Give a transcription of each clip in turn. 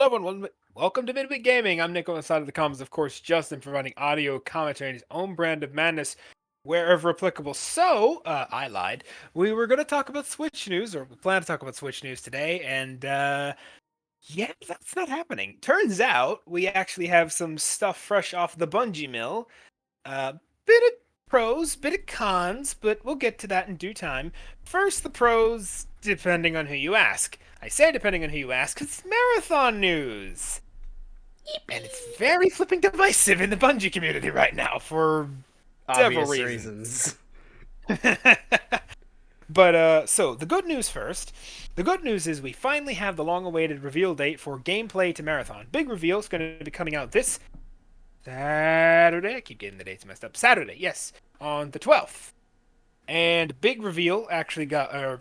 Everyone, welcome to Midweek Gaming. I'm Nick on the side of the comms, of course, Justin providing audio commentary and his own brand of madness wherever applicable. I lied. We were going to talk about Switch news, or we plan to talk about Switch news today, and yeah, that's not happening. Turns out we actually have some stuff fresh off the Bungie mill. Bit of pros, bit of cons, but we'll get to that in due time. First, the pros, depending on who you ask. I say depending on who you ask, 'cause it's marathon news. And it's very flipping divisive in the Bungie community right now for several Obvious reasons. reasons. So the good news first. The good news is we finally have the long-awaited reveal date for gameplay to Marathon. Big reveal is going to be coming out this Saturday. I keep getting the dates messed up. Saturday, yes, on the 12th. And big reveal actually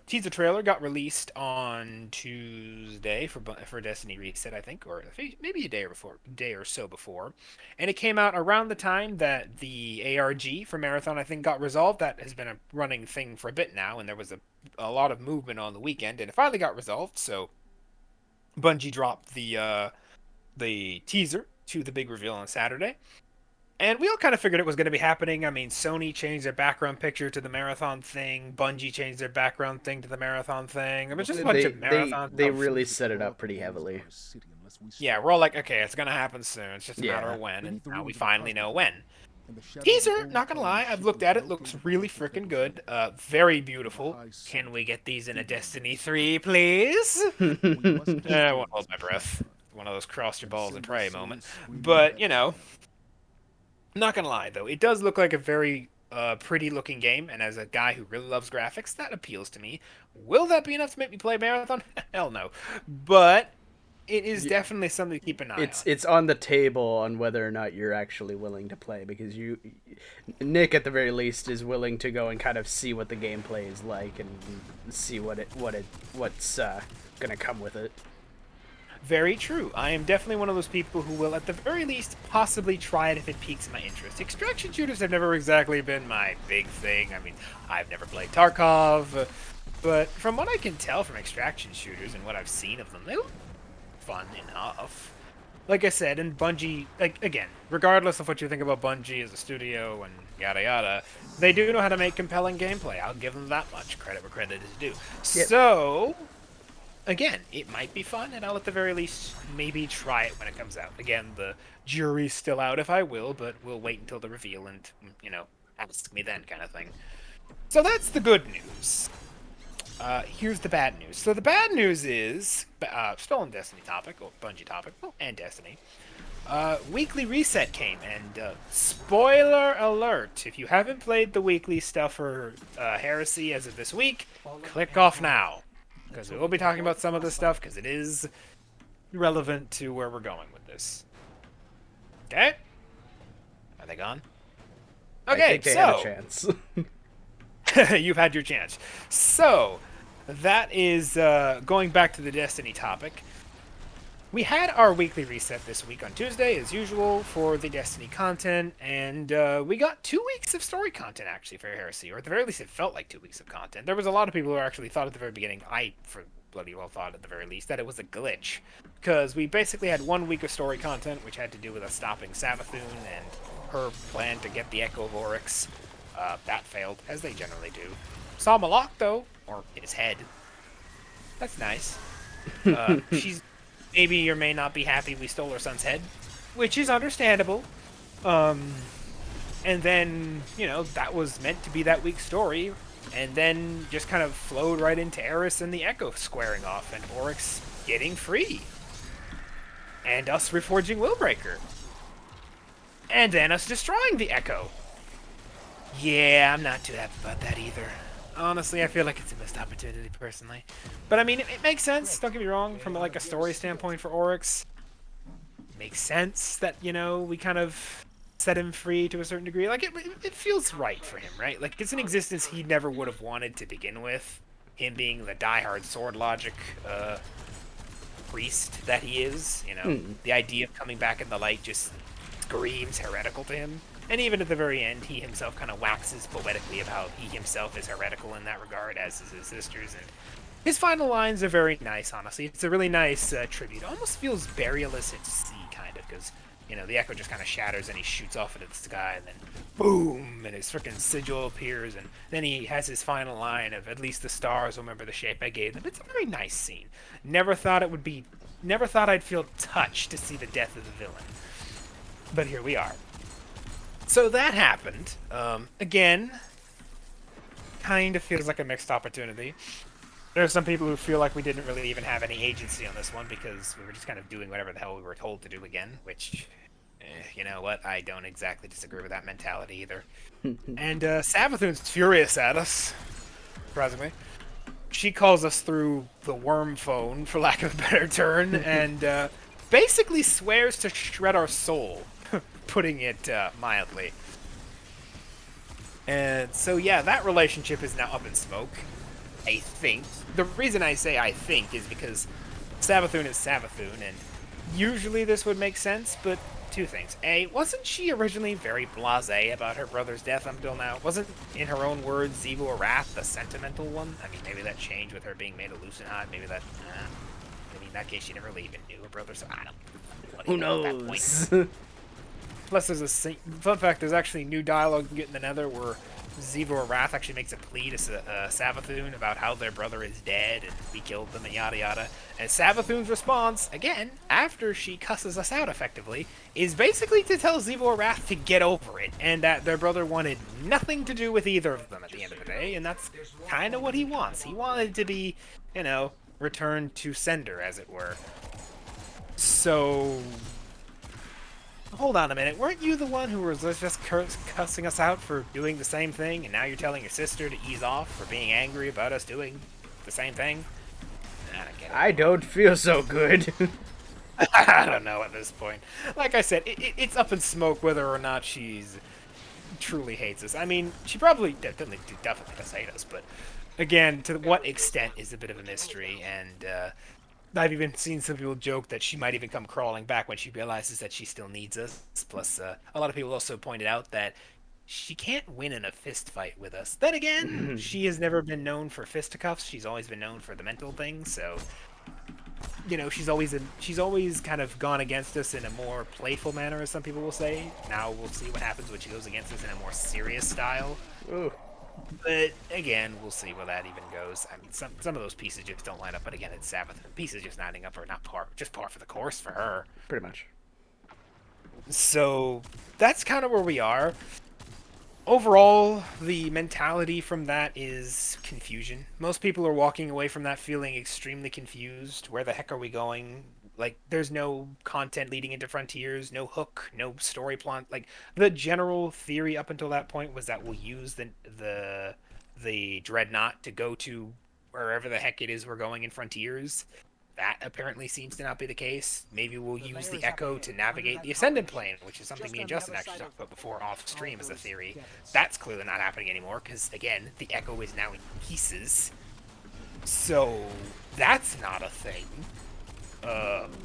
teaser trailer got released on Tuesday for Destiny Reset, I think, or maybe a day or so before, and it came out around the time that the ARG for Marathon I think got resolved. That has been a running thing for a bit now, and there was a lot of movement on the weekend, and it finally got resolved. So Bungie dropped the teaser to the big reveal on Saturday. And we all kind of figured it was going to be happening. I mean, Sony changed their background picture to the Marathon thing. Bungie changed their background thing to the Marathon thing. I mean, it's just a bunch of Marathon They stuff. really set it up pretty heavily. Yeah, we're all like, okay, it's going to happen soon. It's just a matter Yeah. of when, and now we finally know when. Teaser, not gonna lie, I've looked at it, looks really freaking good. Very beautiful. Can we get these in a Destiny 3, please? I won't hold my breath. One of those cross your balls and pray moments. But, not gonna lie though, it does look like a very pretty looking game, and as a guy who really loves graphics, that appeals to me. Will that be enough to make me play Marathon? Hell no. But it is definitely something to keep an eye on. It's on the table on whether or not you're actually willing to play, because Nick at the very least is willing to go and kind of see what the gameplay is like and see what's gonna come with it. Very true. I am definitely one of those people who will, at the very least, possibly try it if it piques my interest. Extraction shooters have never exactly been my big thing. I mean, I've never played Tarkov, but from what I can tell from extraction shooters and what I've seen of them, they look fun enough. Like I said, and Bungie, like, again, regardless of what you think about Bungie as a studio and yada yada, they do know how to make compelling gameplay. I'll give them that much credit where credit is due. Yep. So, again, it might be fun, and I'll at the very least maybe try it when it comes out. Again, the jury's still out if I will, but we'll wait until the reveal and, ask me then kind of thing. So that's the good news. Here's the bad news. So the bad news is, still on Destiny topic, or Bungie topic, and Destiny. Weekly Reset came, and spoiler alert, if you haven't played the weekly stuff for Heresy as of this week, click off now. Because we will be talking about some of this stuff, because it is relevant to where we're going with this. Okay? Are they gone? Okay, I think they had a chance. You've had your chance. So, that is going back to the Destiny topic. We had our weekly reset this week on Tuesday, as usual, for the Destiny content, and we got 2 weeks of story content, actually, for Heresy, or at the very least, it felt like 2 weeks of content. There was a lot of people who actually thought at the very beginning, I, for bloody well thought at the very least, that it was a glitch, because we basically had 1 week of story content, which had to do with us stopping Savathun and her plan to get the Echo of Oryx. That failed, as they generally do. Saw Malak, though, or his head. That's nice. She's maybe or may not be happy we stole her son's head, which is understandable. And then, that was meant to be that week's story, and then just kind of flowed right into Eris and the Echo squaring off, and Oryx getting free. And us reforging Willbreaker. And then us destroying the Echo. Yeah, I'm not too happy about that either. Honestly, I feel like it's a missed opportunity, personally. But, I mean, it makes sense, don't get me wrong, from, like, a story standpoint for Oryx. It makes sense that, we kind of set him free to a certain degree. Like, it feels right for him, right? Like, it's an existence he never would have wanted to begin with. Him being the diehard sword logic priest that he is, The idea of coming back in the light just screams heretical to him. And even at the very end, he himself kind of waxes poetically of how he himself is heretical in that regard, as is his sisters. And His final lines are very nice, honestly. It's a really nice tribute. It almost feels Burialist at sea, kind of, because, the echo just kind of shatters and he shoots off into the sky, and then boom, and his freaking sigil appears, and then he has his final line of, "At least the stars will remember the shape I gave them." It's a very nice scene. Never thought I'd feel touched to see the death of the villain. But here we are. So that happened. Again, kind of feels like a mixed opportunity. There are some people who feel like we didn't really even have any agency on this one because we were just kind of doing whatever the hell we were told to do again, which, you know what, I don't exactly disagree with that mentality either. And Savathun's furious at us, surprisingly. She calls us through the worm phone, for lack of a better term, and basically swears to shred our soul, putting it mildly. And so, yeah, that relationship is now up in smoke. I think. The reason I say I think is because Savathun is Savathun, and usually this would make sense, but two things. A, wasn't she originally very blasé about her brother's death until now? Wasn't, in her own words, Xivu Arath the sentimental one? I mean, maybe that changed with her being made a Lucenhod. Maybe that... I mean, in that case, she never really even knew her brother, so I don't... Who knows? Plus, there's a fun fact, there's actually new dialogue you get in the Nether where Xivu Arath actually makes a plea to Savathun about how their brother is dead and we killed them and yada yada. And Savathun's response, again, after she cusses us out effectively, is basically to tell Xivu Arath to get over it and that their brother wanted nothing to do with either of them at the end of the day, and that's kind of what he wants. He wanted to be, returned to sender, as it were. So... Hold on a minute, weren't you the one who was just cussing us out for doing the same thing, and now you're telling your sister to ease off for being angry about us doing the same thing? I don't get it. I don't feel so good. I don't know at this point. Like I said, it's up in smoke whether or not she's truly hates us. I mean, she probably definitely does hate us, but again, to what extent is a bit of a mystery, and I've even seen some people joke that she might even come crawling back when she realizes that she still needs us. Plus, a lot of people also pointed out that she can't win in a fist fight with us. Then again, she has never been known for fisticuffs. She's always been known for the mental thing. So, she's always kind of gone against us in a more playful manner, as some people will say. Now we'll see what happens when she goes against us in a more serious style. Ooh. But again, we'll see where that even goes. I mean, some of those pieces just don't line up. But again, it's Sabbath. Pieces just lining up are not par for the course for her. Pretty much. So that's kind of where we are. Overall, the mentality from that is confusion. Most people are walking away from that feeling extremely confused. Where the heck are we going? Like, there's no content leading into Frontiers, no hook, no story plot. Like, the general theory up until that point was that we'll use the Dreadnought to go to wherever the heck it is we're going in Frontiers. That apparently seems to not be the case. Maybe we'll use the Echo to navigate the Ascendant Plane, which is something me and Justin actually talked about before off stream as a theory. That's clearly not happening anymore, because, again, the Echo is now in pieces. So, that's not a thing.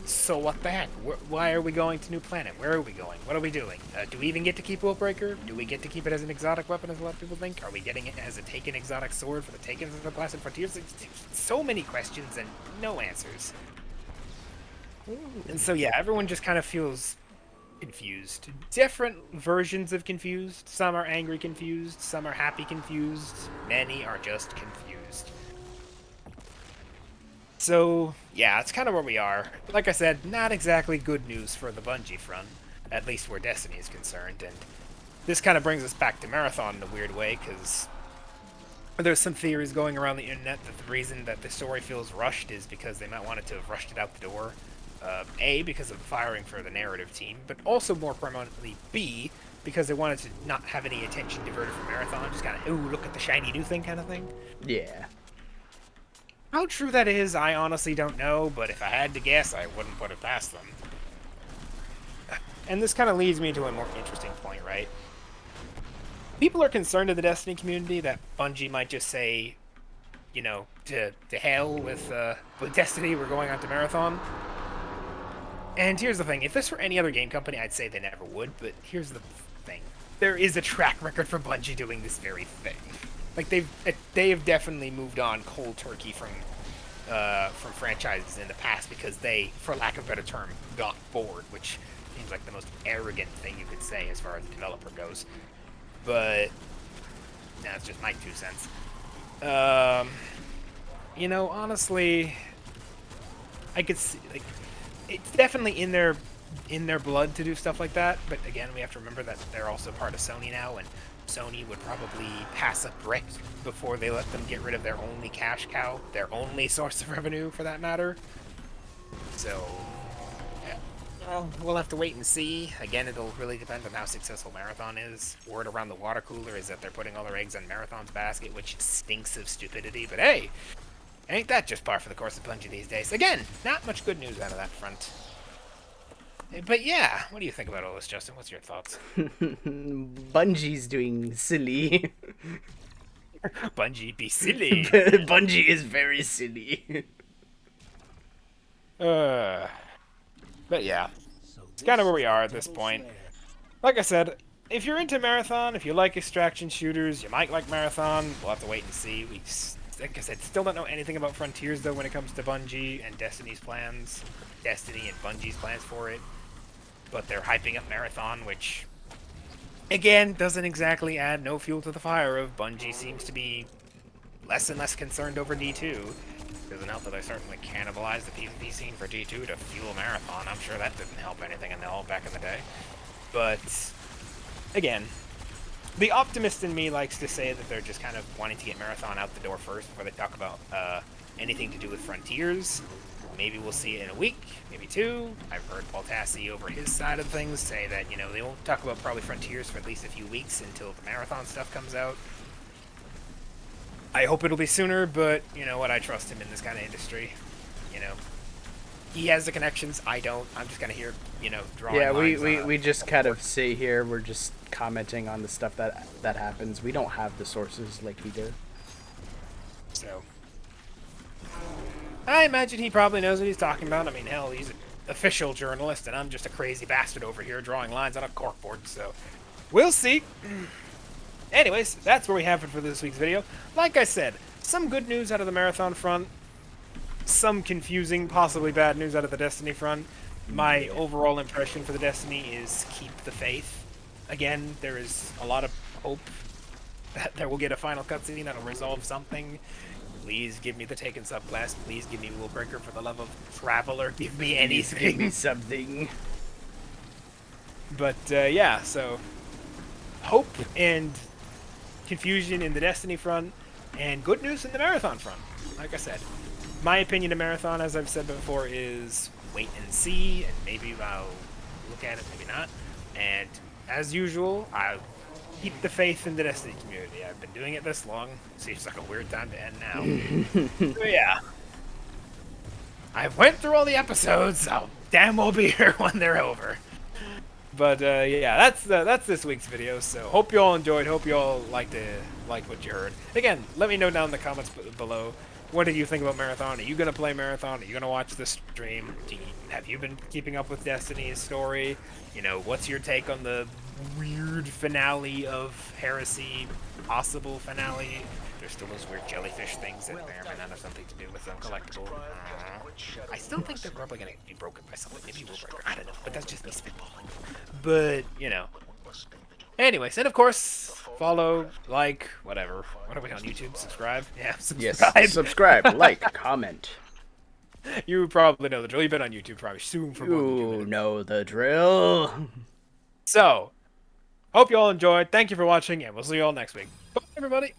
So what the heck? Why are we going to New Planet? Where are we going? What are we doing? Do we even get to keep Willbreaker? Do we get to keep it as an exotic weapon, as a lot of people think? Are we getting it as a Taken exotic sword for the Takens of the Blasted Frontiers? So many questions and no answers. And so yeah, everyone just kind of feels confused. Different versions of confused. Some are angry confused, some are happy confused, many are just confused. So, yeah, it's kind of where we are. Like I said, not exactly good news for the Bungie front, at least where Destiny is concerned, and this kind of brings us back to Marathon in a weird way, because there's some theories going around the internet that the reason that the story feels rushed is because they might want it to have rushed it out the door. A, because of firing for the narrative team, but also more prominently, B, because they wanted to not have any attention diverted from Marathon, just kind of, ooh, look at the shiny new thing kind of thing. Yeah. How true that is, I honestly don't know, but if I had to guess, I wouldn't put it past them. And this kind of leads me to a more interesting point, right? People are concerned in the Destiny community that Bungie might just say, to hell with Destiny, we're going on to Marathon. And here's the thing, if this were any other game company, I'd say they never would, but here's the thing. There is a track record for Bungie doing this very thing. Like, they have definitely moved on cold turkey from from franchises in the past because they, for lack of a better term, got bored, which seems like the most arrogant thing you could say as far as a developer goes. But that's just my 2 cents. Honestly, I could see, like, it's definitely in their blood to do stuff like that. But again, we have to remember that they're also part of Sony now, and Sony would probably pass a brick before they let them get rid of their only cash cow, their only source of revenue, for that matter. So, yeah. Well, we'll have to wait and see. Again, it'll really depend on how successful Marathon is. Word around the water cooler is that they're putting all their eggs in Marathon's basket, which stinks of stupidity. But hey, ain't that just par for the course of Bungie these days? Again, not much good news out of that front. But yeah, what do you think about all this, Justin? What's your thoughts? Bungie's doing silly. Bungie, be silly. Bungie is very silly. But yeah, it's kind of where we are at this point. Like I said, if you're into Marathon, if you like extraction shooters, you might like Marathon. We'll have to wait and see. Like I said, still don't know anything about Frontiers, though, when it comes to Bungie and Destiny's plans. Destiny and Bungie's plans for it. But they're hyping up Marathon, which, again, doesn't exactly add no fuel to the fire of Bungie seems to be less and less concerned over D2. Doesn't help that they're starting to cannibalize the PvP scene for D2 to fuel Marathon. I'm sure that didn't help anything in the all back in the day. But, again, the optimist in me likes to say that they're just kind of wanting to get Marathon out the door first before they talk about anything to do with Frontiers. Maybe we'll see it in a week, maybe 2. I've heard Paul Tassi over his side of things say that, they won't talk about probably Frontiers for at least a few weeks until the Marathon stuff comes out. I hope it'll be sooner, but you know what? I trust him in this kind of industry. He has the connections. I don't. I'm just kind of here, drawing lines. We just kind of sit here. We're just commenting on the stuff that happens. We don't have the sources like he did. So, I imagine he probably knows what he's talking about. I mean, hell, he's an official journalist, and I'm just a crazy bastard over here drawing lines on a corkboard. So, we'll see. Anyways, that's where we have it for this week's video. Like I said, some good news out of the Marathon front. Some confusing, possibly bad news out of the Destiny front. My overall impression for the Destiny is keep the faith. Again, there is a lot of hope that there will get a final cutscene that'll resolve something. Please give me the Taken subclass. Please give me Rule Breaker for the love of Traveler. Give me anything. Give me something. But, yeah, so hope and confusion in the Destiny front, and good news in the Marathon front. Like I said, my opinion of Marathon, as I've said before, is wait and see, and maybe I'll look at it, maybe not. And as usual, I'll keep the faith in the Destiny community. I've been doing it this long. Seems like a weird time to end now. So yeah, I've went through all the episodes. I'll damn well be here when they're over. But yeah, that's this week's video. So hope you all enjoyed. Hope you all liked what you heard. Again, let me know down in the comments below. What do you think about Marathon? Are you gonna play Marathon? Are you gonna watch the stream? Have you been keeping up with Destiny's story? What's your take on the weird finale of Heresy? Possible finale? There's still those weird jellyfish things that may or may not have something to do with them collectible. I still think they're probably gonna be broken by someone. Maybe Rule Breaker. I don't know, but that's just me spitballing. But anyways, and of course, follow, like, whatever. What are we on YouTube? Subscribe? Yeah, subscribe. Yes, subscribe, like, comment. You probably know the drill. You've been on YouTube probably soon for more than 2 minutes. You know the drill. So, hope you all enjoyed. Thank you for watching, and we'll see you all next week. Bye, everybody.